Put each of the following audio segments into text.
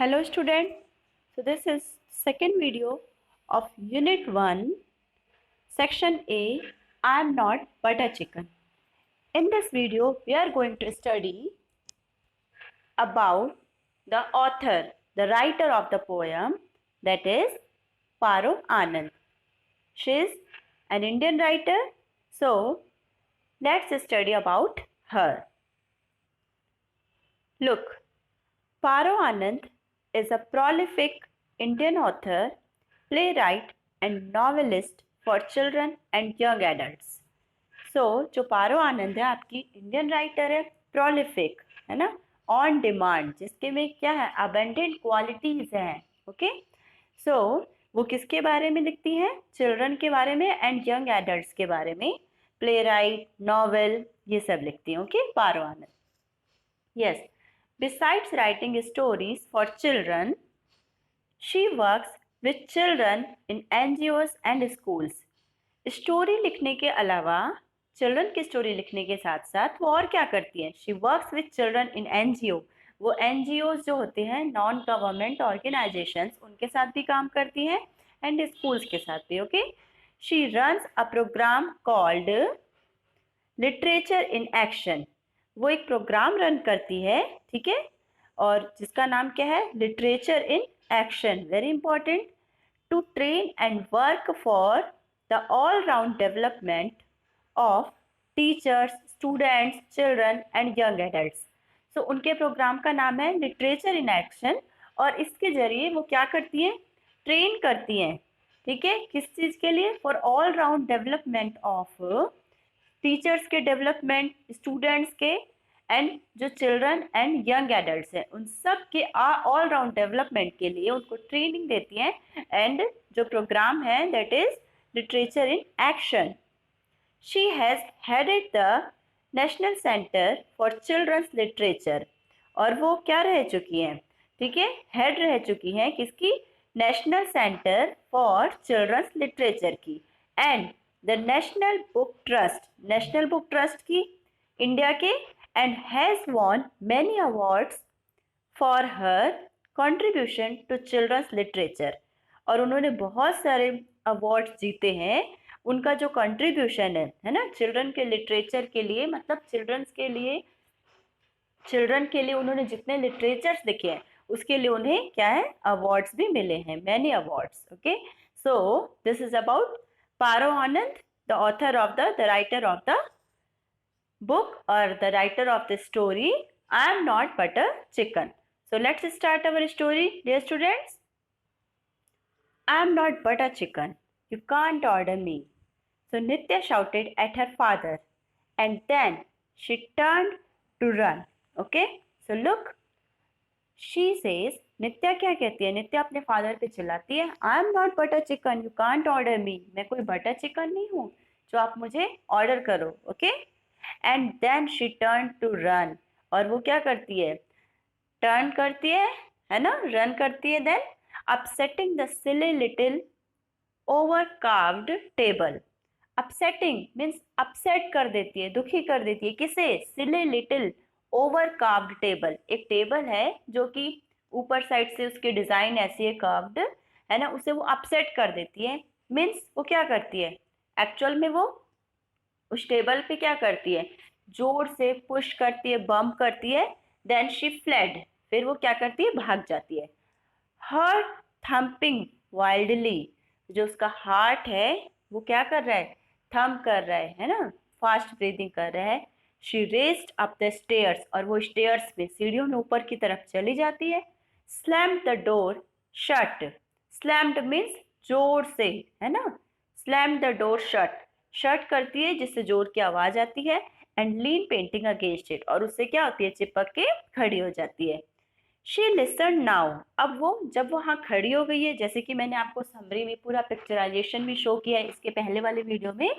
Hello student. So this is second video of unit 1 section A, I am not but a chicken. In this video we are going to study about the author, the writer of the poem, that is Paro Anand. She is an Indian writer, so let's study about her. Look, Paro Anand is a prolific Indian author, playwright and novelist for children and young adults. जो पारो आनंद है आपकी Indian writer है, prolific है ना, on demand, जिसके में क्या है, अबेंडेंट क्वालिटीज हैं. ओके, वो किसके बारे में लिखती हैं? चिल्ड्रन के बारे में एंड यंग एडल्ट्स के बारे में. प्ले राइट, नॉवेल, ये सब लिखती हैं. Okay, Paro Anand. Yes, besides writing stories for children, she works with children in NGOs and schools. Story लिखने के अलावा, चिल्ड्रन की स्टोरी लिखने के साथ साथ वो और क्या करती हैं? She works with children in NGO. वो NGOs जो होते हैं, नॉन गवर्नमेंट ऑर्गेनाइजेशंस, उनके साथ भी काम करती हैं एंड स्कूल्स के साथ भी. Okay, she runs a programme called literature in action. वो एक प्रोग्राम रन करती है, ठीक है, और जिसका नाम क्या है? Literature in action. Very important. To train and work for the all round development of teachers, students, children and young adults. So उनके प्रोग्राम का नाम है लिटरेचर इन एक्शन, और इसके जरिए वो क्या करती हैं? ट्रेन करती हैं. ठीक है, किस चीज़ के लिए? For all round development of teachers के डेवलपमेंट, स्टूडेंट्स के, एंड जो चिल्ड्रन एंड यंग एडल्ट्स हैं, उन सब के ऑल राउंड डेवलपमेंट के लिए उनको ट्रेनिंग देती हैं. एंड जो प्रोग्राम है that is literature in action. She has headed the national centre for children's literature. और वो क्या रह चुकी हैं? ठीक है, हेड रह चुकी हैं किसकी? National centre for children's literature की. And the national book trust, national book trust की, इंडिया के, and has won many awards for her contribution to children's literature. और उन्होंने बहुत सारे अवार्ड्स जीते हैं. उनका जो कंट्रीब्यूशन है ना, चिल्ड्रन के लिटरेचर के लिए, मतलब चिल्ड्रंस के लिए, चिल्ड्रन के लिए उन्होंने जितने लिटरेचर्स लिखे हैं उसके लिए उन्हें क्या है? अवार्ड्स भी मिले हैं, many awards. Okay, so this is about Paro Anand, the author of the writer of the book or the writer of the story I am not but a chicken. So let's start our story, dear students. I am not but a chicken. You can't order me. So Nitya shouted at her father, and then she turned to run. Okay, so look, she says, Nitya क्या कहती है? नित्या अपने father पे चिल्लाती है, I am not butter chicken, you can't order me. मैं कोई butter chicken नहीं हूँ जो आप मुझे ऑर्डर करो. Okay, and then she turn to run. और वो क्या करती है? टर्न करती है ना, रन करती है. Then upsetting the silly little over carved table. Upsetting means upset कर देती है, दुखी कर देती है. किसे? Silly little over carved table. एक टेबल है जो कि ऊपर साइड से उसकी डिजाइन ऐसी है, कर्व्ड है ना, उसे वो अपसेट कर देती है. मीन्स वो क्या करती है? एक्चुअल में वो उस टेबल पे क्या करती है? जोर से पुश करती है, बम्प करती है. Then she fled. फिर वो क्या करती है? भाग जाती है. Her thumping wildly. जो उसका हार्ट है वो क्या कर रहा है? थम्प कर रहा है ना, फास्ट ब्रीदिंग कर रहा है. She raised up the stairs. और वो स्टेयर्स पे, सीढ़ियों में ऊपर की तरफ चली जाती है. Slammed the door shut. Slammed means जोर से, है ना. Slammed the door shut. Shut करती है जिससे जोर की आवाज आती है. And lean painting against it. और उससे क्या होती है? चिपक के खड़ी हो जाती है. She listen now. अब वो जब वहाँ खड़ी हो गई है, जैसे कि मैंने आपको समरी में पूरा पिक्चराइजेशन भी शो किया है इसके पहले वाले वीडियो में,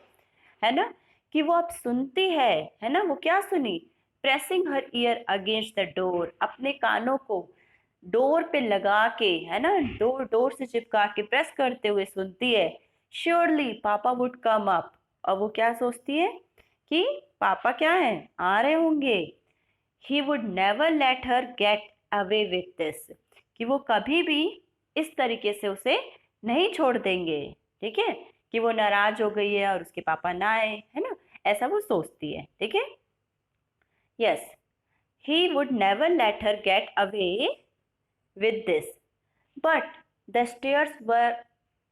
है ना, कि वो अब सुनती है ना. वो क्या सुनी? Pressing her year against the door. अपने कानों को डोर पे लगा के, है ना, डोर से चिपका के प्रेस करते हुए सुनती है. श्योरली पापा वुड कम अप. और वो क्या सोचती है कि पापा क्या है? आ रहे होंगे. He would never let her get away with this. कि वो कभी भी इस तरीके से उसे नहीं छोड़ देंगे, ठीक है, कि वो नाराज हो गई है और उसके पापा ना आए, है ना, ऐसा वो सोचती है, ठीक है। Yes, he would never let her get away with this, but the stairs were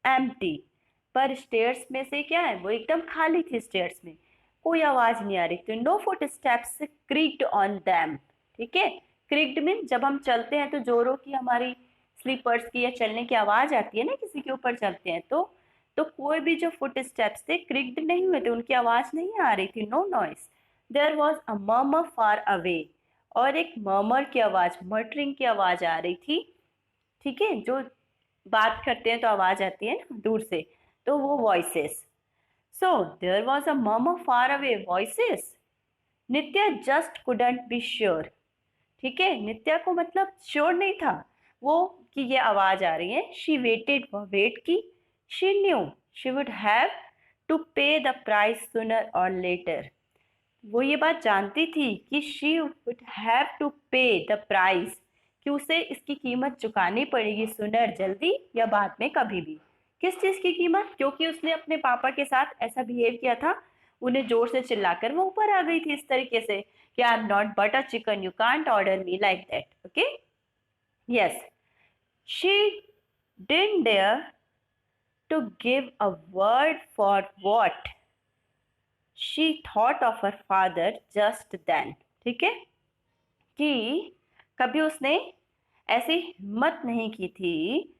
empty. पर स्टेयर्स में से क्या है, वो एकदम खाली थी, स्टेयर्स में कोई आवाज नहीं आ रही थी। No footsteps creaked on them, ठीक है। क्रीक्ड मीन जब हम चलते हैं तो जोरों की, हमारी स्लीपर्स की या चलने की आवाज आती है ना, किसी के ऊपर चलते हैं तो कोई भी जो फुट स्टेप्स थे क्रीक्ड नहीं हुए थे, उनकी आवाज नहीं आ रही थी, no noise. There was a murmur far away, और एक मर्मर की आवाज, मटरिंग की आवाज आ रही थी, ठीक है, जो बात करते हैं तो आवाज आती है ना दूर से, तो वो voices. So there was a murmur far away voices. Nitya just couldn't be sure, ठीक है, नित्या को मतलब श्योर नहीं था वो कि ये आवाज आ रही है। शी वेटेड, वो वेट की। She knew she would have to pay the price sooner or later, वो ये बात जानती थी कि she would have to pay the price, कि उसे इसकी कीमत चुकानी पड़ेगी, सुनर, जल्दी या बाद में, कभी भी। किस चीज की कीमत, क्योंकि उसने अपने पापा के साथ ऐसा बिहेव किया था, उन्हें जोर से चिल्लाकर वो ऊपर आ गई थी इस तरीके से कि I am not butter chicken, you can't order me like that, okay. Yes, she didn't dare to give a word for what she thought of her father just then, ठीक है, कि कभी उसने ऐसी हिम्मत नहीं की थी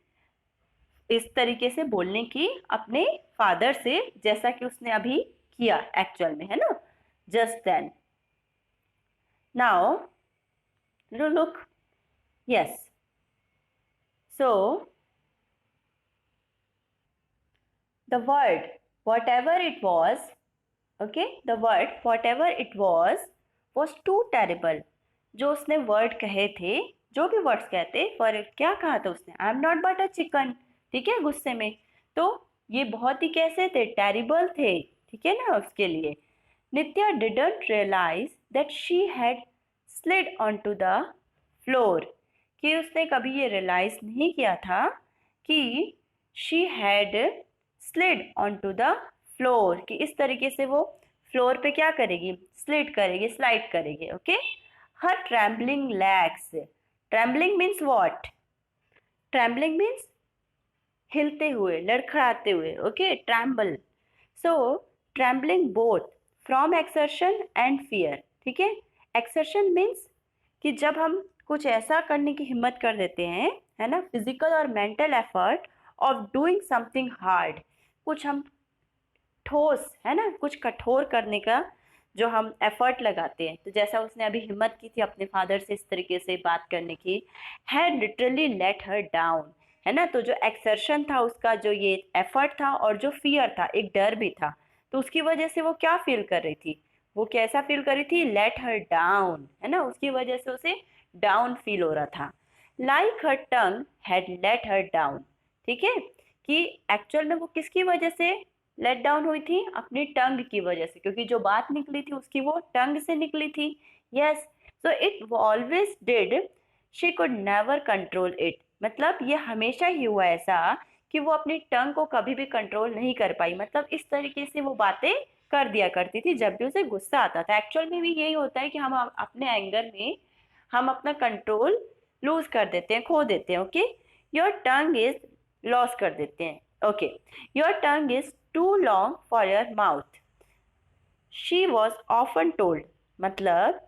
इस तरीके से बोलने की अपने फादर से, जैसा कि उसने अभी किया एक्चुअल में, है ना, just then. Now look, yes, so the word whatever it was, okay, the word whatever it was too terrible। जो उसने वर्ड कहे थे, जो भी वर्ड्स कहते, फॉर क्या कहा था उसने, आई am not but a chicken, ठीक है, गुस्से में, तो ये बहुत ही कैसे थे, टेरिबल थे, ठीक है ना, उसके लिए। Nitya didn't realize that she had slid on to the floor, कि उसने कभी ये रियलाइज नहीं किया था कि she had slid on to the floor, कि इस तरीके से वो फ्लोर पे क्या करेगी, स्लिड करेगी, स्लाइड करेगी, okay. Her trembling legs, trembling means what, trembling means हिलते हुए, लड़खड़ाते हुए, okay, tremble. So trembling both from exertion and fear, ठीक है। एक्सर्शन मीन्स कि जब हम कुछ ऐसा करने की हिम्मत कर देते हैं, है ना, फिजिकल और mental effort of doing something hard, कुछ हम ठोस, है ना, कुछ कठोर करने का जो हम एफर्ट लगाते हैं, तो जैसा उसने अभी हिम्मत की थी अपने फादर से इस तरीके से बात करने की, had literally let her down, है ना, तो जो एक्सर्शन था उसका, जो ये एफर्ट था, और जो फियर था, एक डर भी था, तो उसकी वजह से वो क्या फील कर रही थी, वो कैसा फील कर रही थी, लेट हर डाउन, है ना, उसकी वजह से उसे डाउन फील हो रहा था। Like her tongue had let her down, ठीक है, कि एक्चुअल में वो किसकी वजह से लेट डाउन हुई थी, अपनी टंग की वजह से, क्योंकि जो बात निकली थी उसकी वो टंग से निकली थी। Yes, so it always did, she could never control it, मतलब ये हमेशा ही हुआ ऐसा कि वो अपनी टंग को कभी भी कंट्रोल नहीं कर पाई, मतलब इस तरीके से वो बातें कर दिया करती थी जब भी उसे गुस्सा आता था। एक्चुअल में भी यही होता है कि हम अपने एंगर में हम अपना कंट्रोल लूज कर देते हैं, खो देते हैं, okay. Your tongue is loss कर देते हैं, okay. Your tongue is too long for your mouth, she was often told, मतलब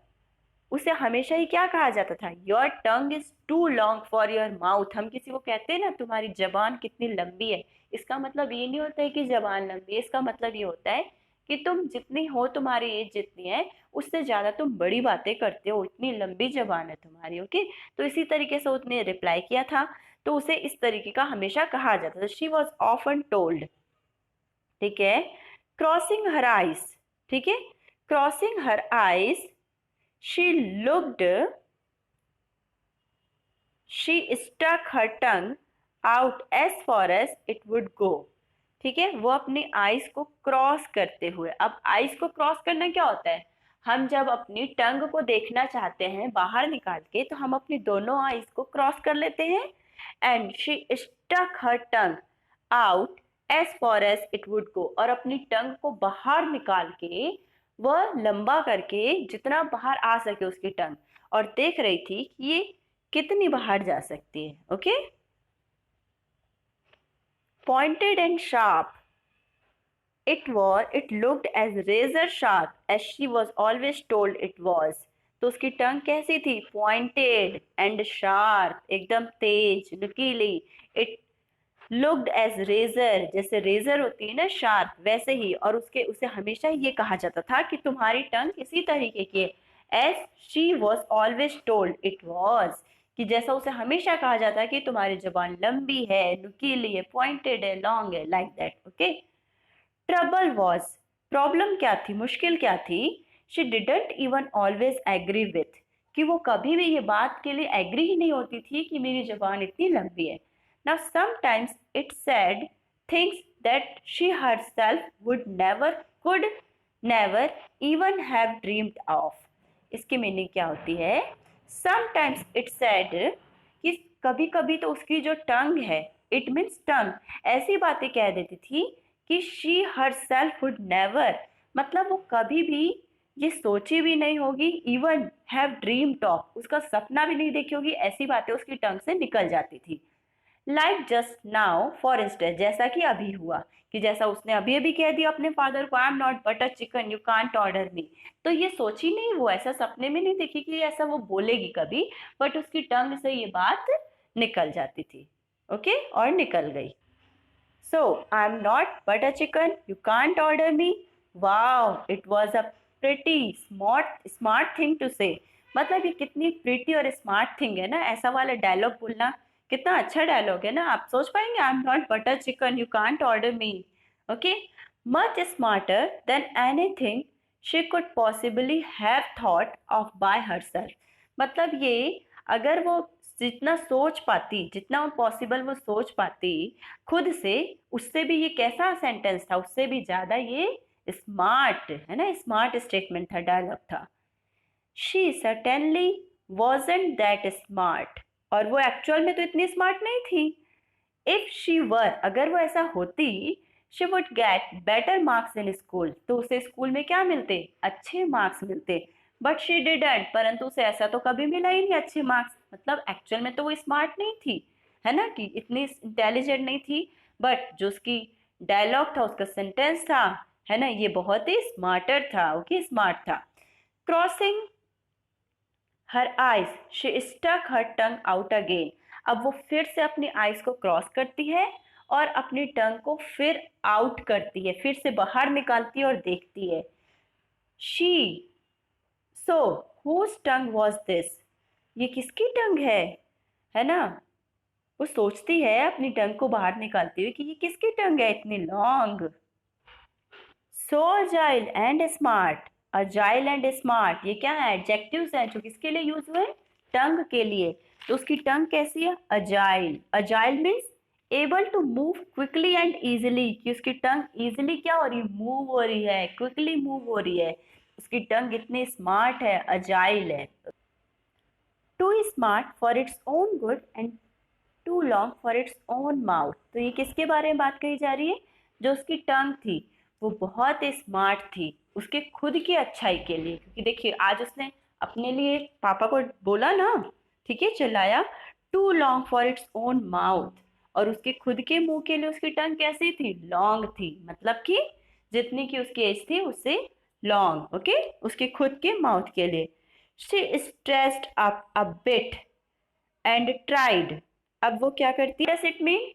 उसे हमेशा ही क्या कहा जाता था, your tongue is too long for your mouth. हम किसी को कहते हैं ना, तुम्हारी जबान कितनी लंबी है, इसका मतलब ये नहीं होता है कि जबान लंबी है, इसका मतलब ये होता है कि तुम जितनी हो, तुम्हारी एज जितनी है उससे ज्यादा तुम बड़ी बातें करते हो, इतनी लंबी जबान है तुम्हारी, ओके। तो इसी तरीके से उसने रिप्लाई किया था, तो उसे इस तरीके का हमेशा कहा जाता था, शी वॉज ऑफन टोल्ड, ठीक है। क्रॉसिंग हर आइज, ठीक है, crossing her eyes, she looked, she stuck her tongue out as far as it would go, ठीक है, वो अपनी आइज को क्रॉस करते हुए, अब आइज को क्रॉस करना क्या होता है, हम जब अपनी टंग को देखना चाहते हैं बाहर निकाल के, तो हम अपनी दोनों आईज को क्रॉस कर लेते हैं। And she stuck her tongue out as far as it would go, और अपनी टंग को बाहर निकाल के, वह लंबा करके जितना बाहर आ सके उसकी टंग, और देख रही थी कि ये कितनी बाहर जा सकती है। Okay, pointed and sharp it looked as razor sharp as she was always told it was. तो उसकी टंग कैसी थी? पॉइंटेड एंड शार्प, एकदम तेज नुकीली। इट लुक्ड एज रेजर, जैसे रेजर होती है ना शार्प, वैसे ही। और उसे हमेशा ये कहा जाता था कि तुम्हारी टंग इसी तरीके की है। As she was always told it was, कि जैसा उसे हमेशा कहा जाता है कि तुम्हारी जबान लंबी है, नुकीली है, पॉइंटेड है, लॉन्ग है, like that. Okay, trouble was, problem क्या थी, मुश्किल क्या थी? She didn't even always agree with, कि वो कभी भी ये बात के लिए एग्री ही नहीं होती थी कि मेरी जबान इतनी लंबी है। Now sometimes it said things that she herself would never could never even have dreamed of. इसकी मीनिंग क्या होती है? समटाइम्स इट सेड, कि कभी कभी तो उसकी जो टंग है, इट मीन्स टंग, ऐसी बातें कह देती थी कि she her self would never, मतलब वो कभी भी ये सोची भी नहीं होगी, इवन हैव ड्रीम टॉक, उसका सपना भी नहीं देखी होगी, ऐसी बातें उसकी टंग से निकल जाती थी। Like just now for instance, जैसा कि अभी हुआ, कि जैसा उसने अभी अभी कह दिया अपने फादर को, I am not butter chicken, you can't order me. तो ये सोची नहीं, वो ऐसा सपने में नहीं देखी कि ऐसा वो बोलेगी कभी, बट उसकी टंग से ये बात निकल जाती थी। ओके, और निकल गई। So, I'm not butter chicken, you can't order me. Wow, it was a pretty smart thing to say. मतलब ये कितनी प्रिटी और स्मार्ट थिंग है ना, ऐसा वाला डायलॉग बोलना कितना अच्छा डायलॉग है ना। आप सोच पाएंगे, I am not butter chicken, you can't order me. Okay, much smarter than anything she could possibly have thought of by herself. मतलब ये, अगर वो जितना सोच पाती, जितना पॉसिबल वो सोच पाती खुद से, उससे भी ये कैसा सेंटेंस था, उससे भी ज्यादा ये स्मार्ट है ना, स्मार्ट स्टेटमेंट था, डायलॉग था। She certainly wasn't that smart, और वो एक्चुअल में तो इतनी स्मार्ट नहीं थी। इफ शी वर, अगर वो ऐसा होती, she would get better marks in school, तो उसे स्कूल में क्या मिलते? अच्छे मार्क्स मिलते। बट शी डिडंट, परंतु उसे ऐसा तो कभी मिला ही नहीं अच्छे मार्क्स, मतलब एक्चुअल में तो वो स्मार्ट नहीं थी, है ना, कि इतनी इंटेलिजेंट नहीं थी। बट जो उसकी डायलॉग था, उसका सेंटेंस था, है ना, ये बहुत ही स्मार्टर था। ओके, स्मार्ट था। Crossing her eyes she stuck her tongue out again, अब वो फिर से अपनी आइज को क्रॉस करती है और अपनी टंग को फिर आउट करती है, फिर से बाहर निकालती है और देखती है। She, so whose tongue was this, ये किसकी टंग है ना। वो सोचती है अपनी टंग को बाहर निकालती हुई कि ये किसकी टंग है इतनी long. So agile and smart, agile and smart, ये क्या है? एडजेक्टिव्स हैं जो किसके लिए यूज हुए? टंग के लिए। तो उसकी टंग कैसी है? Agile. Agile means able to move quickly and easily, कि उसकी टंग इजिली क्या हो रही है? मूव हो रही है, क्विकली मूव हो रही है। उसकी टंग इतनी स्मार्ट है, अजाइल है। Too smart for its own good and too long for its own mouth, तो ये किसके बारे में बात कही जा रही है? जो उसकी टंग थी वो बहुत स्मार्ट थी उसके खुद की अच्छाई के लिए, क्योंकि देखिए आज उसने अपने लिए पापा को बोला ना, ठीक है, चिल्लाया। Too long for its own mouth, और उसके खुद के मुंह के लिए उसकी टंग कैसी थी? लॉन्ग थी, मतलब कि जितनी की उसकी एज थी उससे लॉन्ग। ओके, उसके खुद के माउथ के लिए। She stressed up a bit and tried, अब वो क्या करती है? It mean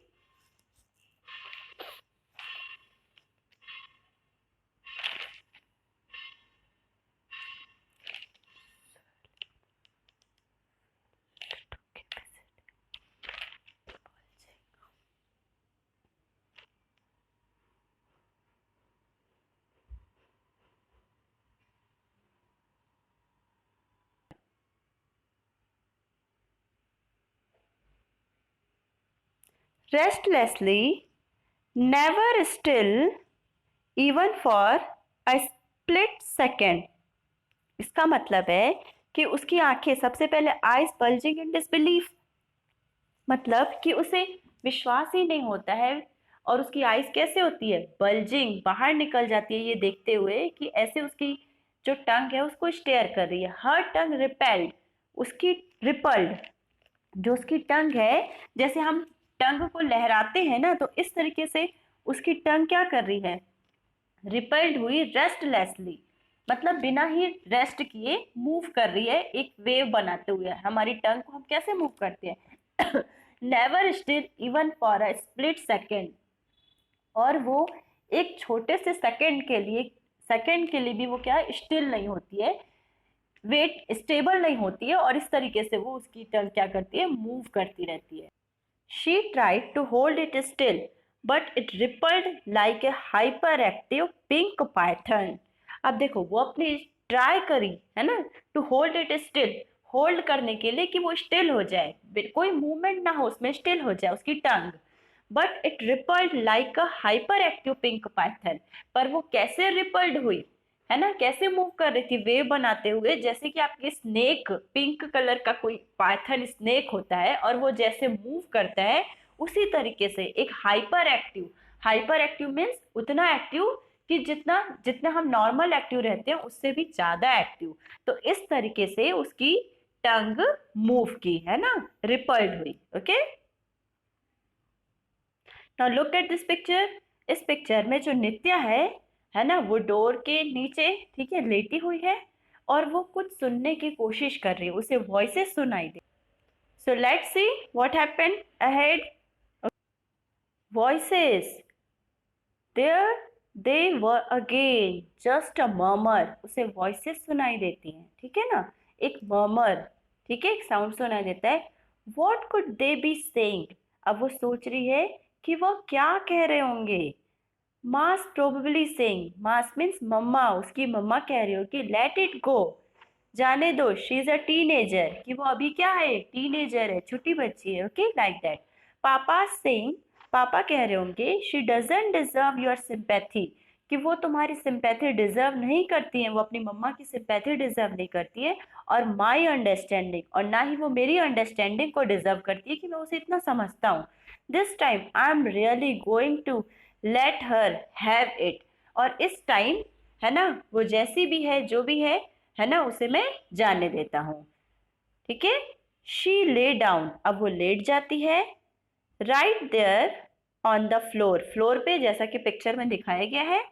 restlessly, never still, even for a split second. इसका मतलब है कि उसकी आंखें, सबसे पहले आईज बल्जिंग इन डिसबिलीफ, मतलब कि उसे विश्वास ही नहीं होता है। और उसकी आईज कैसे होती है, बल्जिंग, बाहर निकल जाती है ये देखते हुए कि ऐसे उसकी जो टंग है उसको स्टेयर कर रही है। हर टंग रिपेल्ड, उसकी रिपल्ड, जो उसकी टंग है, जैसे हम टंग को लहराते हैं ना, तो इस तरीके से उसकी टंग क्या कर रही है, रिपेल्ड हुई रेस्टलेसली, मतलब बिना ही रेस्ट किए मूव कर रही है, एक वेव बनाते हुए। हमारी टंग को हम कैसे मूव करते हैं, never still even for a split second, और वो एक छोटे से सेकंड के लिए भी वो क्या स्टिल नहीं होती है, वेट स्टेबल नहीं होती है, और इस तरीके से वो उसकी टंग क्या करती है, मूव करती रहती है। She tried to hold it still, but it rippled like a hyperactive pink python. अब देखो वो अपनी ट्राई करी है ना, to hold it still, hold करने के लिए कि वो स्टिल हो जाए, कोई मूवमेंट ना हो उसमें, स्टिल हो जाए उसकी tongue. But it rippled like a hyperactive pink python, पर वो कैसे रिपल्ड हुई, है ना, कैसे मूव कर रही थी वेव बनाते हुए, जैसे कि आपकी स्नेक, पिंक कलर का कोई पाइथन स्नेक होता है और वो जैसे मूव करता है, उसी तरीके से एक हाइपर एक्टिव मीन्स उतना एक्टिव कि जितना जितना हम नॉर्मल एक्टिव रहते हैं उससे भी ज्यादा एक्टिव। तो इस तरीके से उसकी टंग मूव की, है ना, रिपल्ड हुई। Okay, now look at this picture. इस पिक्चर में जो नित्या है ना, वो डोर के नीचे, ठीक है, लेटी हुई है और वो कुछ सुनने की कोशिश कर रही है, उसे वॉइसेस सुनाई दे। So let's see what happened ahead. Voices, there they were again, just a murmur, उसे वॉइसेस सुनाई देती हैं, ठीक है ना, एक मर्मर, ठीक है, एक साउंड सुनाई देता है। What could they be saying, अब वो सोच रही है कि वो क्या कह रहे होंगे। मास प्रोबेबली सेइंग, मास मीन्स मम्मा, उसकी मम्मा कह रही हो कि लेट इट गो, जाने दो, शी इज अ टीनेजर, कि वो अभी क्या है, टीनेजर है, छोटी बच्ची है। Okay, like that. पापा सेइंग, पापा कह रहे होंगे she doesn't deserve your sympathy, कि वो तुम्हारी सिंपैथी डिजर्व नहीं करती है, वो अपनी मम्मा की सिंपैथी डिजर्व नहीं करती है, और माई अंडरस्टैंडिंग, और ना ही वो मेरी अंडरस्टैंडिंग को डिजर्व करती है कि मैं उसे इतना समझता हूँ। This time I am really going to let her have it, और इस टाइम, है ना, वो जैसी भी है, जो भी है ना, उसे मैं जाने देता हूँ। ठीक है, शी ले डाउन, अब वो लेट जाती है। Right there on the floor, floor पे, जैसा कि पिक्चर में दिखाया गया है।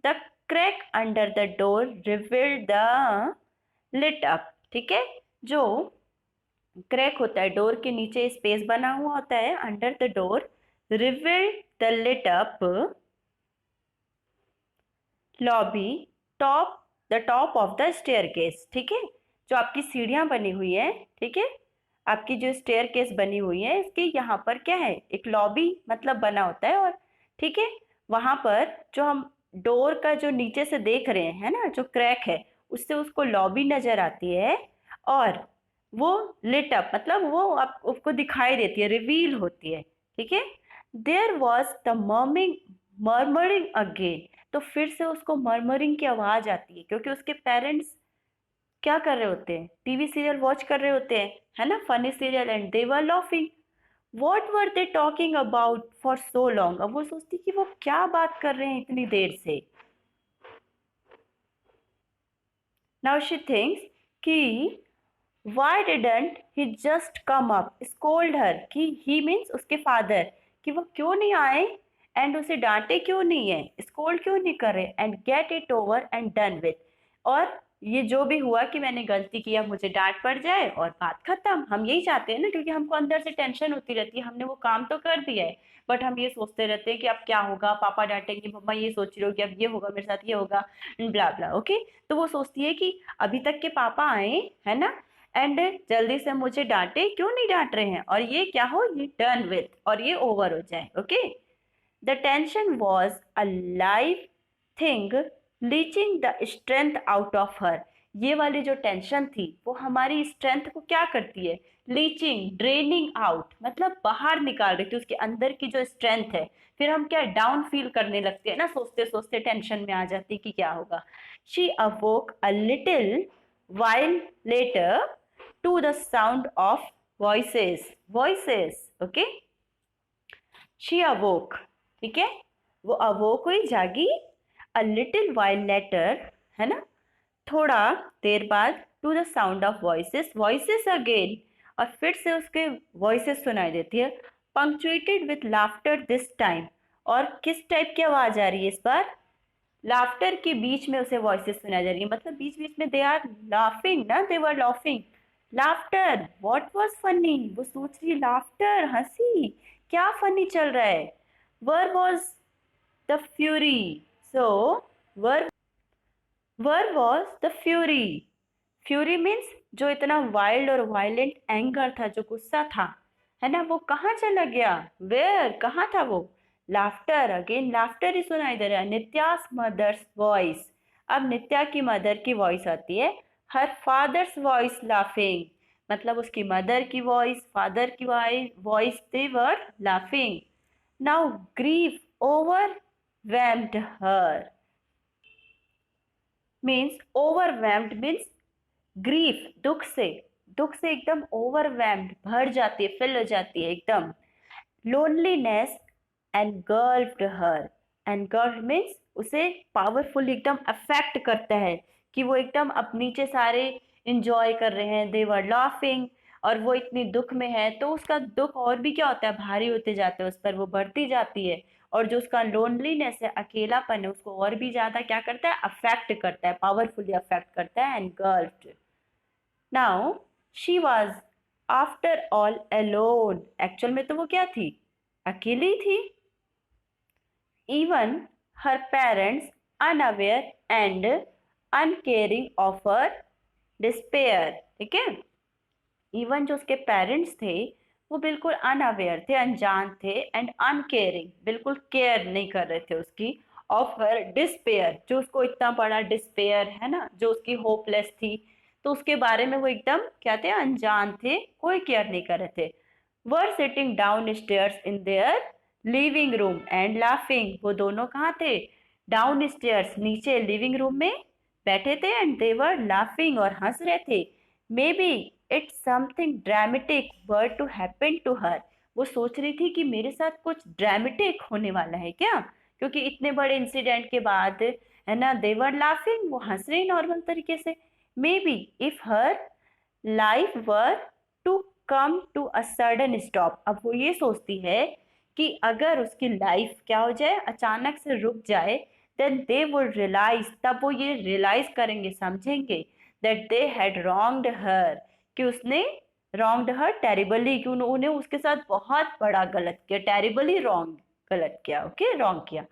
The crack under the door revealed the lit up, ठीक है, जो क्रैक होता है, डोर के नीचे स्पेस बना हुआ होता है, under the door revealed the lit up lobby, top, the top of the staircase, ठीक है, जो आपकी सीढ़ियां बनी हुई है, ठीक है, आपकी जो स्टेयरकेस बनी हुई है, इसके यहाँ पर क्या है, एक लॉबी मतलब बना होता है, और ठीक है, वहां पर जो हम डोर का जो नीचे से देख रहे हैं, है ना, जो क्रैक है, उससे उसको लॉबी नजर आती है, और वो लिट अप मतलब वो आपको दिखाई देती है, रिवील होती है, ठीक है। There was the murmuring again, तो फिर से उसको मर्मरिंग की आवाज आती है, क्योंकि उसके पेरेंट्स क्या कर रहे होते हैं, टीवी सीरियल वॉच कर रहे होते हैं, है ना, funny serial, and they were laughing. What were they talking about for so long, अब वो सोचती कि वो क्या बात कर रहे हैं इतनी देर से। नाउ शी थिंक्स कि why didn't he just come up, scold her, कि he means उसके फादर, कि वो क्यों नहीं आए एंड उसे डांटे क्यों नहीं है, स्कोल्ड क्यों नहीं करे, and get it over and done with, और ये जो भी हुआ कि मैंने गलती किया, मुझे डांट पड़ जाए और बात खत्म। हम यही चाहते हैं ना, क्योंकि हमको अंदर से टेंशन होती रहती है, हमने वो काम तो कर दिया है, बट हम ये सोचते रहते हैं कि अब क्या होगा, पापा डांटेंगे, मम्मा ये सोच रही होगी, अब ये होगा मेरे साथ, ये होगा, ब्ला ब्ला। ओके, तो वो सोचती है कि अभी तक के पापा आए, है ना, एंड जल्दी से मुझे डांटे, क्यों नहीं डांट रहे हैं, और ये क्या हो, ये डन विथ, और ये ओवर हो जाए। Okay, the tension was a live thing leaching the strength out of her, ये वाली जो टेंशन थी वो हमारी स्ट्रेंथ को क्या करती है, लीचिंग, ड्रेनिंग आउट, मतलब बाहर निकाल रही थी, उसके अंदर की जो स्ट्रेंथ है। फिर हम क्या डाउन फील करने लगते हैं ना, सोचते सोचते टेंशन में आ जाती कि क्या होगा। She अवोक a little while later to the sound of voices. Okay, she awoke. ठीक है, वो अवोक हुई, जागी. A little while later, है ना, थोड़ा देर बाद, to the sound of voices again, और फिर से उसके वॉइसेस सुनाई देती है, punctuated with laughter this time. और किस टाइप की आवाज आ रही है इस बार? लाफ्टर के बीच में उसे वॉइसेस सुनाई जा रही है, मतलब बीच बीच में दे आर लाफिंग ना, they were laughing. Laughter, what was funny, वो सोच रही है लाफ्टर, हंसी, क्या फनी चल रहा है. Where was the fury. So where where was the fury. Fury means जो इतना वाइल्ड और वायलेंट एंगर था, जो गुस्सा था, है ना, वो कहाँ चला गया? वेयर, कहाँ था वो? लाफ्टर, अगेन लाफ्टर ही सुनाई दे रहा है. नित्यास मदर्स वॉइस, अब नित्या की मदर की वॉइस आती है. हर फादर्स वॉइस लाफिंग, मतलब उसकी मदर की वॉइस, फादर की voice, they were laughing. Now grief overwhelmed her. Means overwhelmed means grief, दुख से एकदम ओवरवेम्ड, भर जाती है, फिल हो जाती है एकदम. लोनलीनेस एनगल्फ्ड हर. एनगल्फ्ड मीन्स उसे पावरफुल एकदम अफेक्ट करता है, कि वो एकदम अब नीचे सारे इंजॉय कर रहे हैं, दे वर लाफिंग, और वो इतनी दुख में है, तो उसका दुख और भी क्या होता है, भारी होते जाते हैं उस पर, वो बढ़ती जाती है. और जो उसका लोनलीनेस है, अकेलापन है, उसको और भी ज्यादा क्या करता है, अफेक्ट करता है, पावरफुली अफेक्ट करता है. Engulfed. Now she was after all alone. Actual में तो वो क्या थी, अकेली थी. Even her parents unaware and uncaring of her despair. ठीक है, इवन जो उसके पेरेंट्स थे, वो बिल्कुल अनअवेयर थे, अनजान थे, एंड अनकेयरिंग, बिल्कुल केयर नहीं कर रहे थे उसकी, ऑफ हर डिस्पेयर, जो उसको इतना बड़ा डिस्पेयर है ना, जो उसकी होपलेस थी, तो उसके बारे में वो एकदम क्या थे, अनजान थे, कोई केयर नहीं कर रहे थे. Were sitting down stairs in their living room and laughing. वो दोनों कहाँ थे? डाउन स्टेयर्स, नीचे लिविंग रूम में बैठे थे, एंड दे वर लाफिंग, और हंस रहे थे. Maybe it's something dramatic were to happen to her. वो सोच रही थी कि मेरे साथ कुछ ड्रामेटिक होने वाला है क्या, क्योंकि इतने बड़े इंसिडेंट के बाद, है ना, दे वर लाफिंग, वो हंस रही नॉर्मल तरीके से. Maybe if her life were to come to a sudden stop. अब वो ये सोचती है कि अगर उसकी लाइफ क्या हो जाए, अचानक से रुक जाए, देन दे वुड रियलाइज, तब वो ये रियलाइज करेंगे, समझेंगे, दैट दे हैड रॉन्ग्ड हर, कि उसने रॉन्ग्ड हर टेरिबली, कि उन्होंने उसके साथ बहुत बड़ा गलत किया, टेरिबली रॉन्ग, गलत किया, ओके, रॉन्ग किया.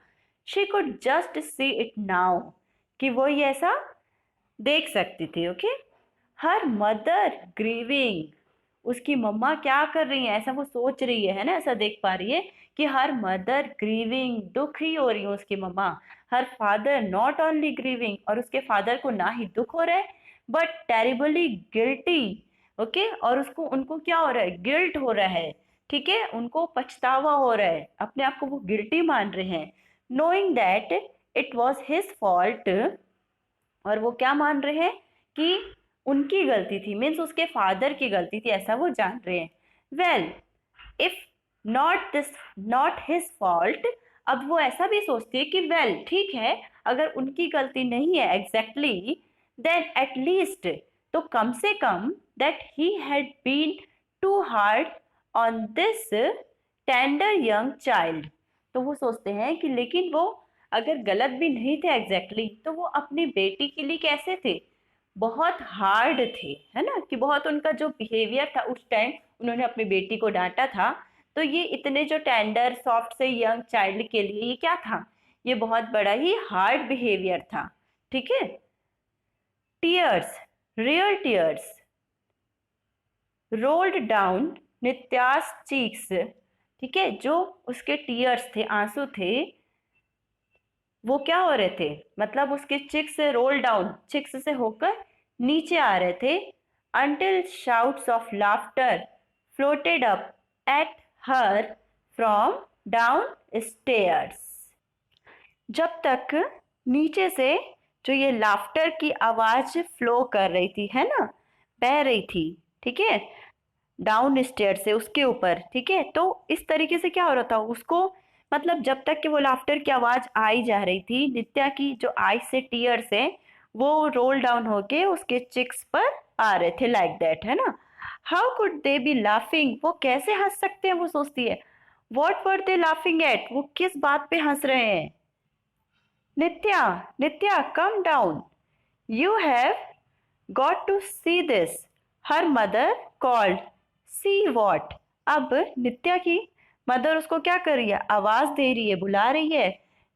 She could just see it now, कि वो ये ऐसा देख सकती थी. ओके, हर मदर ग्रीविंग, उसकी मम्मा क्या कर रही है, ऐसा वो सोच रही है ना, ऐसा देख पा रही है कि हर मदर ग्रीविंग, दुखी हो रही है उसकी मम्मा. Her father not only grieving, और उसके फादर को ना ही दुख हो रहा है, बट टेरिबली गिल्टी. ओके, और उसको, उनको क्या हो रहा है, गिल्ट हो रहा है. ठीक है, उनको पछतावा हो रहा है, अपने आप को वो गिल्टी मान रहे हैं, knowing that it was his fault. और वो क्या मान रहे हैं कि उनकी गलती थी, मीन्स उसके फादर की गलती थी, ऐसा वो जान रहे हैं. Well, if not his fault. अब वो ऐसा भी सोचती है कि वेल, ठीक है, अगर उनकी गलती नहीं है एग्जैक्टली, देन एट लीस्ट, तो कम से कम, that he had been too hard on this tender young child. तो वो सोचते हैं कि लेकिन वो अगर गलत भी नहीं थे एग्जैक्टली, तो वो अपनी बेटी के लिए कैसे थे, बहुत हार्ड थे, है ना, कि बहुत उनका जो बिहेवियर था उस टाइम, उन्होंने अपनी बेटी को डांटा था, तो ये इतने जो टेंडर सॉफ्ट से यंग चाइल्ड के लिए ये क्या था, ये बहुत बड़ा ही हार्ड बिहेवियर था. ठीक है. Tears, real tears rolled down Nitya's cheeks. ठीक है, जो उसके टीयर्स थे, आंसू थे, वो क्या हो रहे थे, मतलब उसके चिक्स से रोल डाउन, चिक्स से होकर नीचे आ रहे थे. Until shouts of laughter floated up at her from down stairs. जब तक नीचे से जो ये लाफ्टर की आवाज फ्लो कर रही थी, है ना, बह रही थी, ठीक है, डाउन स्टेयर से उसके ऊपर, ठीक है। तो इस तरीके से क्या हो रहा था उसको, मतलब जब तक कि वो लाफ्टर की आवाज आई जा रही थी, नित्या की जो आई से टीयर्स है वो रोल डाउन होके उसके चिक्स पर आ रहे थे, लाइक दैट, है ना। How could they be laughing, वो कैसे हंस सकते हैं, वो सोचती है। What were they laughing at, वो किस बात पे हंस रहे हैं। Nitya, Nitya come down, you have got to see this, her mother called. See what, अब नित्या की मदर उसको क्या कर रही है, आवाज दे रही है, बुला रही है।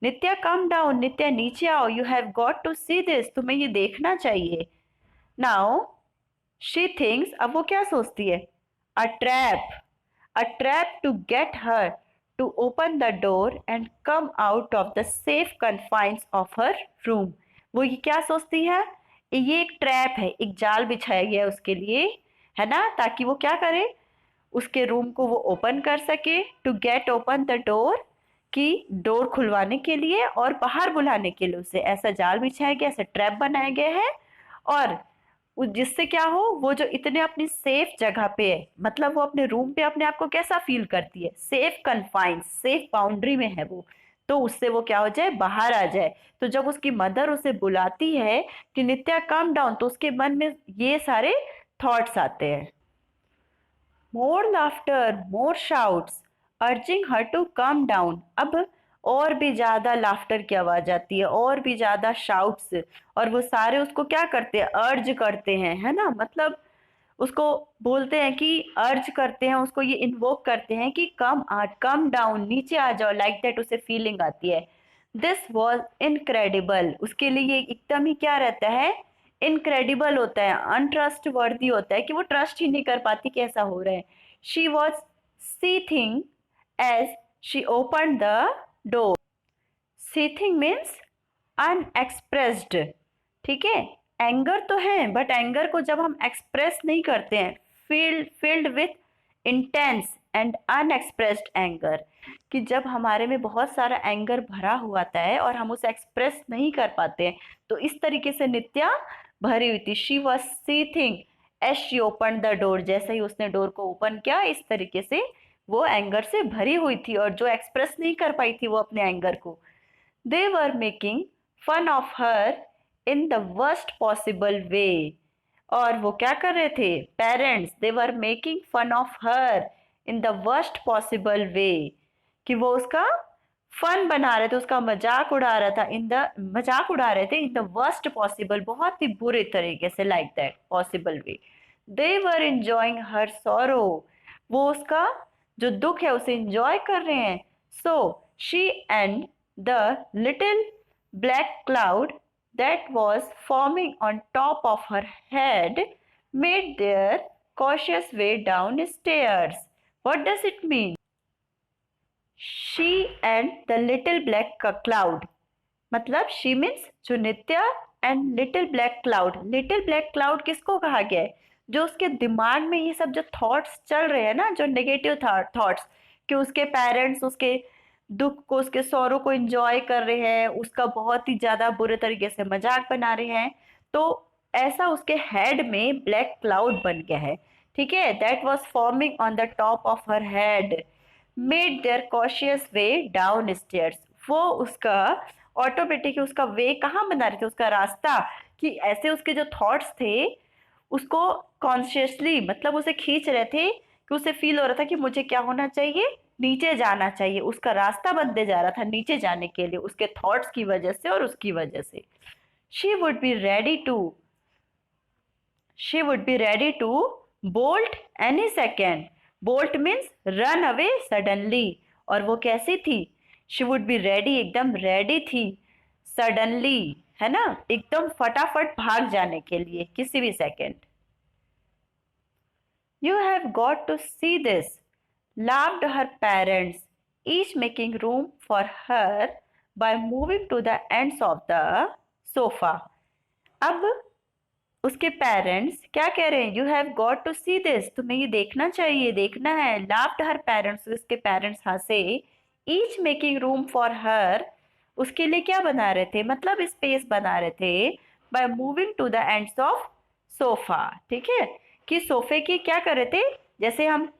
नित्या कम डाउन, नित्या नीचे आओ, you have got to see this, तुम्हें ये देखना चाहिए। नाउ शी थिंक्स, अब वो क्या सोचती है, a trap, a trap to get her to open the door and come out of the safe confines of her room. वो ये क्या सोचती है, ये एक ट्रैप है, एक जाल बिछाया गया है उसके लिए, है ना, ताकि वो क्या करे, उसके रूम को वो ओपन कर सके, to get open the door, कि डोर खुलवाने के लिए और बाहर बुलाने के लिए उसे ऐसा जाल बिछाया गया, ऐसा ट्रैप बनाया गया है। और जिससे क्या हो, वो जो इतने अपनी सेफ जगह पे है, मतलब वो अपने रूम पे अपने आप को कैसा फील करती है, सेफ कन्फाइंस, सेफ बाउंड्री में है वो, तो उससे वो क्या हो जाए, बाहर आ जाए। तो जब उसकी मदर उसे बुलाती है कि नित्या कम डाउन, तो उसके मन में ये सारे थॉट्स आते हैं। More laughter, more shouts, urging her to come down, अब और भी ज्यादा लाफ्टर की आवाज आती है, और भी ज्यादा शाउट्स, और वो सारे उसको क्या करते हैं, अर्ज करते हैं, है ना, मतलब उसको बोलते हैं कि अर्ज करते हैं उसको, ये इन्वोक करते हैं कि कम डाउन, नीचे आ जाओ, लाइक दैट उसे फीलिंग आती है। दिस वॉज इनक्रेडिबल, उसके लिए ये एकदम ही क्या रहता है, इनक्रेडिबल होता है, अनट्रस्ट वर्दी होता है, कि वो ट्रस्ट ही नहीं कर पाती कि ऐसा हो रहा है। She was seething as she open the door. Seething means unexpressed, ठीक है। एंगर तो है, बट एंगर को जब हम एक्सप्रेस नहीं करते हैं, filled with intense and unexpressed anger, कि जब हमारे में बहुत सारा एंगर भरा हुआ आता है और हम उसे एक्सप्रेस नहीं कर पाते हैं, तो इस तरीके से नित्या भरी हुई थी। She was seething as she open the door, जैसे ही उसने डोर को ओपन किया, इस तरीके से वो एंगर से भरी हुई थी, और जो एक्सप्रेस नहीं कर पाई थी वो अपने एंगर को। They were making fun of her in the worst possible way. और वो क्या कर रहे थे, parents, they were making fun of her in the worst possible way, कि वो उसका फन बना रहे थे, उसका मजाक उड़ा रहा था, मजाक उड़ा रहे थे इन द वर्स्ट पॉसिबल, बहुत ही बुरे तरीके से, like that possible way. They were enjoying her sorrow, वो उसका जो दुख है उसे एंजॉय कर रहे हैं। So she and the little black cloud that was forming on top of her head made their cautious way down stairs. What does it mean? She and the little black cloud, मतलब she means जो Nitya, and little black cloud, little black cloud किसको कहा गया है, जो उसके दिमाग में ये सब जो थॉट्स चल रहे हैं ना, जो नेगेटिव थॉट्स, कि उसके पेरेंट्स उसके दुख को, उसके सौरों को एंजॉय कर रहे हैं, उसका बहुत ही ज्यादा बुरे तरीके से मजाक बना रहे हैं, तो ऐसा उसके हेड में ब्लैक क्लाउड बन गया है, ठीक है। That was forming on the top of her head made their cautious way down stairs, वो उसका ऑटोमेटिक उसका वे कहाँ बना रहे थे, उसका रास्ता, कि ऐसे उसके जो थॉट्स थे उसको कॉन्शियसली, मतलब उसे खींच रहे थे, कि उसे फील हो रहा था कि मुझे क्या होना चाहिए, नीचे जाना चाहिए, उसका रास्ता बनते जा रहा था नीचे जाने के लिए, उसके थॉट्स की वजह से और उसकी वजह से। She would be ready to, she would be ready to bolt any second. Bolt means run away suddenly. और वो कैसी थी, she would be ready, एकदम रेडी थी, suddenly, है ना, एकदम फटाफट भाग जाने के लिए किसी भी second. You have got to see this, laughed her parents, each making room for her by moving to the ends of the sofa. अब उसके पेरेंट्स क्या कह रहे हैं, you have got to see this, तुम्हें ये देखना चाहिए, देखना है। लाफ्ड हर पेरेंट्स, उसके पेरेंट्स हंसे, each making room for her, उसके लिए क्या बना रहे थे, मतलब स्पेस बना रहे थे by moving to the ends of sofa. ठीक है, कि सोफे की क्या कर रहे थे, जैसे हम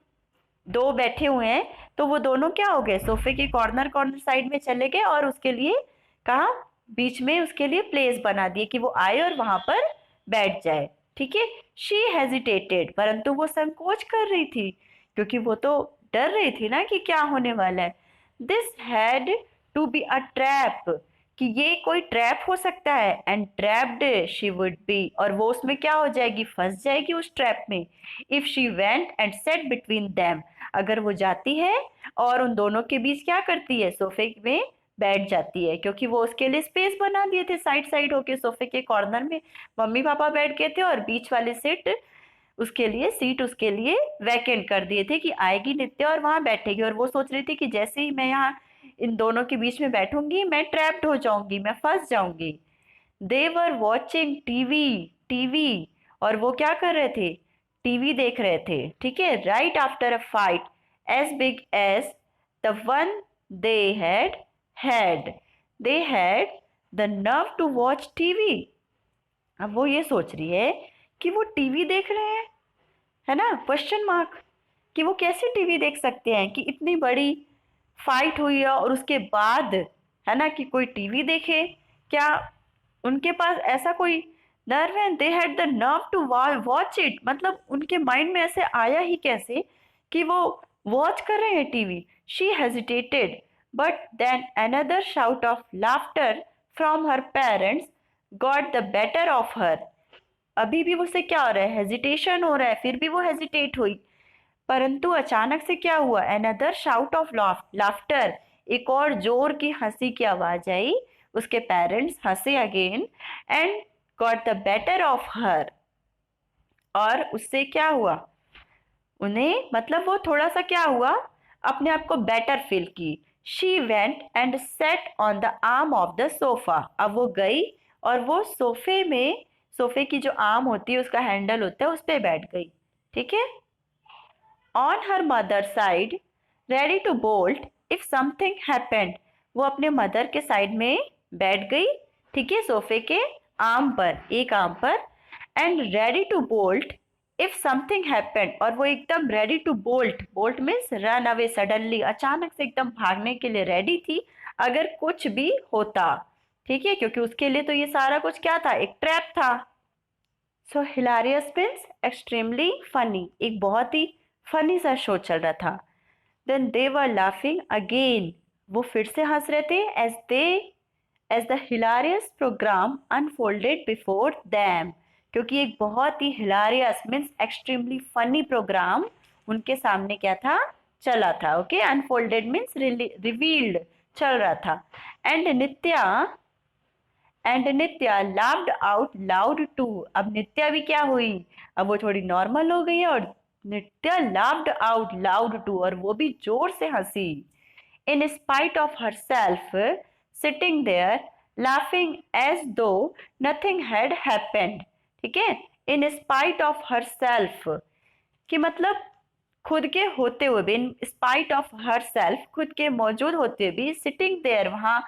दो बैठे हुए हैं तो वो दोनों क्या हो गए, सोफे के कॉर्नर कॉर्नर साइड में चले गए और उसके लिए कहा, बीच में उसके लिए प्लेस बना दिए कि वो आए और वहां पर बैठ जाए। ठीक है, शी हेजिटेटेड, परंतु वो संकोच कर रही थी क्योंकि वो तो डर रही थी ना कि क्या होने वाला है। This had to be a trap, कि ये कोई ट्रैप हो सकता है, and trapped she would be, और वो उसमें क्या हो जाएगी, फंस जाएगी उस ट्रैप में। If she went and set between them, अगर वो जाती है और उन दोनों के बीच क्या करती है, सोफे में बैठ जाती है, क्योंकि वो उसके लिए स्पेस बना दिए थे साइड साइड होके, सोफे के कॉर्नर में मम्मी पापा बैठ गए थे और बीच वाले सीट उसके लिए वैकेंट कर दिए थे कि आएगी नित्या और वहां बैठेगी। और वो सोच रही थी कि जैसे ही मैं यहाँ इन दोनों के बीच में बैठूंगी मैं ट्रैप्ड हो जाऊंगी, मैं फंस जाऊंगी। दे वर वॉचिंग टीवी, टीवी, और वो क्या कर रहे थे, टीवी देख रहे थे। ठीक है, right after a fight as big as the one they had had they had the nerve to watch TV. अब वो ये सोच रही है कि वो टीवी देख रहे हैं, है ना, क्वेश्चन मार्क, कि वो कैसे टीवी देख सकते हैं कि इतनी बड़ी फाइट हुई है और उसके बाद, है ना, कि कोई टीवी देखे, क्या उनके पास ऐसा कोई नर्व है, they had the nerve to watch it, मतलब उनके माइंड में ऐसे आया ही कैसे कि वो वॉच कर रहे हैं TV. She hesitated but then another shout of laughter from her parents got the better of her. अभी भी उससे क्या हो रहा है, हेजिटेशन हो रहा है, फिर भी वो हेजिटेट हुई, परंतु अचानक से क्या हुआ, अनदर शाउट ऑफ लाफ्टर, एक और जोर की हंसी की आवाज आई, उसके पेरेंट्स हंसे again, and got the better of हर, और उससे क्या हुआ, उन्हें मतलब वो थोड़ा सा क्या हुआ, अपने आप को बेटर फील की। She went and set on the arm of the sofa, अब वो गई और वो सोफे में, सोफे की जो आर्म होती है, उसका हैंडल होता है, उस पे बैठ गई। ठीक है, on her mother side ready to bolt if something happened, वो अपने मदर के साइड में बैठ गई। ठीक है, सोफे के आर्म पर, एक आर्म पर, and ready to bolt if something happened, और वो एकदम ready to bolt, bolt means run away suddenly, अचानक से एकदम भागने के लिए रेडी थी अगर कुछ भी होता। ठीक है, क्योंकि उसके लिए तो ये सारा कुछ क्या था, एक ट्रैप था। So hilarious means extremely funny, एक बहुत ही फनी सा शो चल रहा था। Then they were laughing again, वो फिर से हंस रहे थे, as the hilarious programme unfolded before them, क्योंकि एक बहुत ही hilarious means extremely funny programme उनके सामने क्या था, चला था। ओके, अनफोल्डेड मीन्स रिवील्ड, चल रहा था। And Nitya laughed out loud too, अब नित्या भी क्या हुई, अब वो थोड़ी नॉर्मल हो गई है, और Nitya laughed out loud too, और वो भी जोर से हंसी। In spite of herself sitting there laughing as though nothing had happened. ठीक है, in spite of herself, कि मतलब खुद के होते हुए भी, in spite of herself, खुद के मौजूद होते हुए भी, सिटिंग देयर, वहां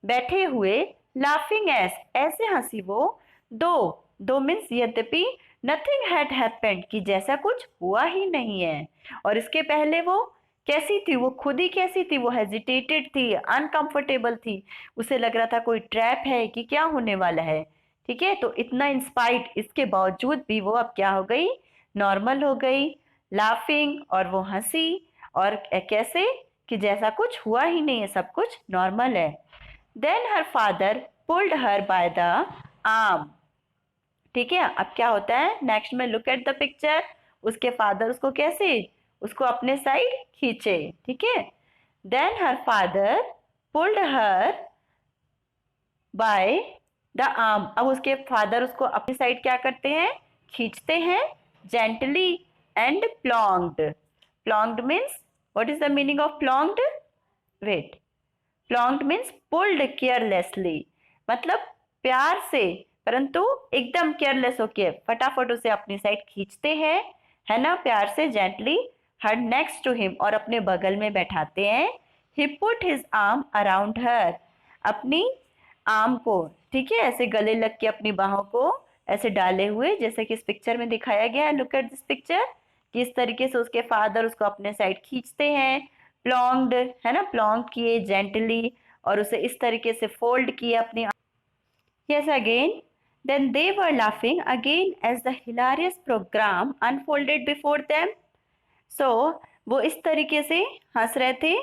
बैठे हुए, लाफिंग एस, ऐसे हंसी वो, दो, दो मीन्स यद्यपि, नथिंग हैड हैपेंड, कि जैसा कुछ हुआ ही नहीं है। और इसके पहले वो कैसी थी, वो खुद ही कैसी थी, वो हेजिटेटेड थी, अनकंफर्टेबल थी, उसे लग रहा था कोई ट्रैप है कि क्या होने वाला है। ठीक है, तो इतना इंस्पाइट, इसके बावजूद भी वो अब क्या हो गई, नॉर्मल हो गई, लाफिंग, और वो हंसी, और कैसे, कि जैसा कुछ हुआ ही नहीं है, सब कुछ नॉर्मल है। Then her father pulled her by the arm. ठीक है, अब क्या होता है नेक्स्ट में, लुक एट द पिक्चर, उसके फादर उसको कैसे, उसको अपने साइड खींचे। ठीक है, then her father pulled her by the arm, अब उसके फादर उसको अपनी साइड क्या करते हैं, खींचते हैं, gently and plonked. Plonked means, what is the meaning of plonked, wait, plonked means pulled carelessly, मतलब प्यार से, परंतु एकदम केयरलेस होके फटाफट उसे अपनी साइड खींचते हैं, है ना, प्यार से, gently, her next to him, और अपने बगल में बैठाते हैं। He put his arm around her, अपनी आर्म को, ठीक है, ऐसे गले लग के अपनी बाहों को ऐसे डाले हुए, जैसे कि इस पिक्चर में दिखाया गया है। लुक एट दिस पिक्चर, कि इस तरीके से उसके फादर उसको अपने साइड खींचते हैं, प्लॉन्ग्ड है ना, प्लॉन्ग किए जेंटली, और उसे इस तरीके से फोल्ड किए अपनी। Yes, again. Then they were laughing again as the hilarious program unfolded before them. So, वो इस तरीके से हंस रहे थे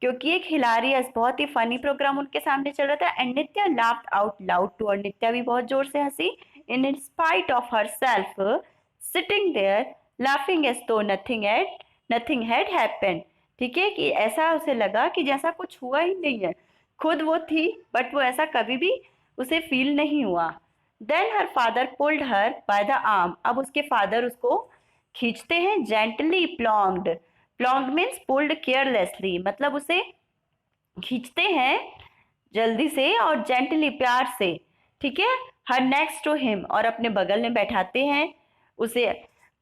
क्योंकि एक हिलारियस, बहुत ही फनी प्रोग्राम उनके सामने चल रहा था। And Nitya laughed out loud too, और नित्या भी बहुत जोर से हंसी, in spite of herself sitting there laughing as though nothing had happened. ठीक है, कि ऐसा उसे लगा कि जैसा कुछ हुआ ही नहीं है। खुद वो थी बट वो ऐसा कभी भी उसे फील नहीं हुआ। Then her father pulled her by the arm, अब उसके फादर उसको खींचते हैं gently, plunged means pulled carelessly, मतलब उसे खींचते हैं जल्दी से और जेंटली, प्यार से, ठीक है। हर नेक्स्ट टू हिम, और अपने बगल में बैठाते हैं उसे,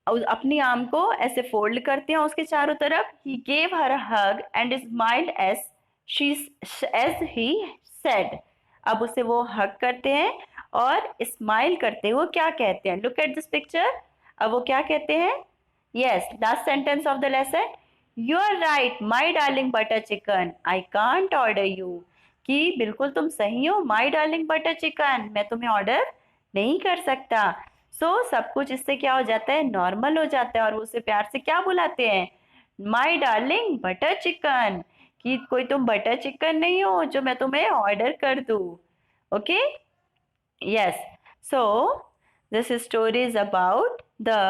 अपनी आर्म को ऐसे फोल्ड करते हैं उसके चारों तरफ। He gave her hug and smiled as he said, अब उसे वो हग करते हैं और स्माइल करते हुए क्या कहते हैं, लुक एट दिस पिक्चर। अब वो क्या कहते हैं, yes, last sentence of the lesson, you are right my darling butter chicken, I can't order you, कि बिल्कुल तुम सही हो माई डार्लिंग बटर चिकन, मैं तुम्हें ऑर्डर नहीं कर सकता। सब कुछ इससे क्या हो जाता है, नॉर्मल हो जाता है, और उसे प्यार से क्या बुलाते हैं, माई डार्लिंग बटर चिकन, कि कोई तुम बटर चिकन नहीं हो जो मैं तुम्हें ऑर्डर कर दूं। Okay, yes, so this story is about the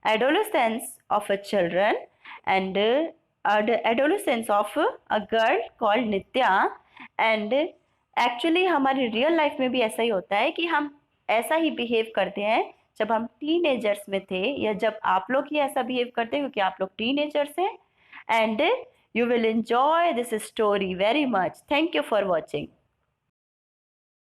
adolescence of a children, and the adolescence of a girl called Nitya, and actually हमारी रियल लाइफ में भी ऐसा ही होता है कि हम ऐसा ही बिहेव करते हैं जब हम टीनेजर्स में थे, या जब आप लोग ही ऐसा बिहेव करते हैं क्योंकि आप लोग टीनेजर्स हैं। And you will enjoy this story very much. Thank you for watching.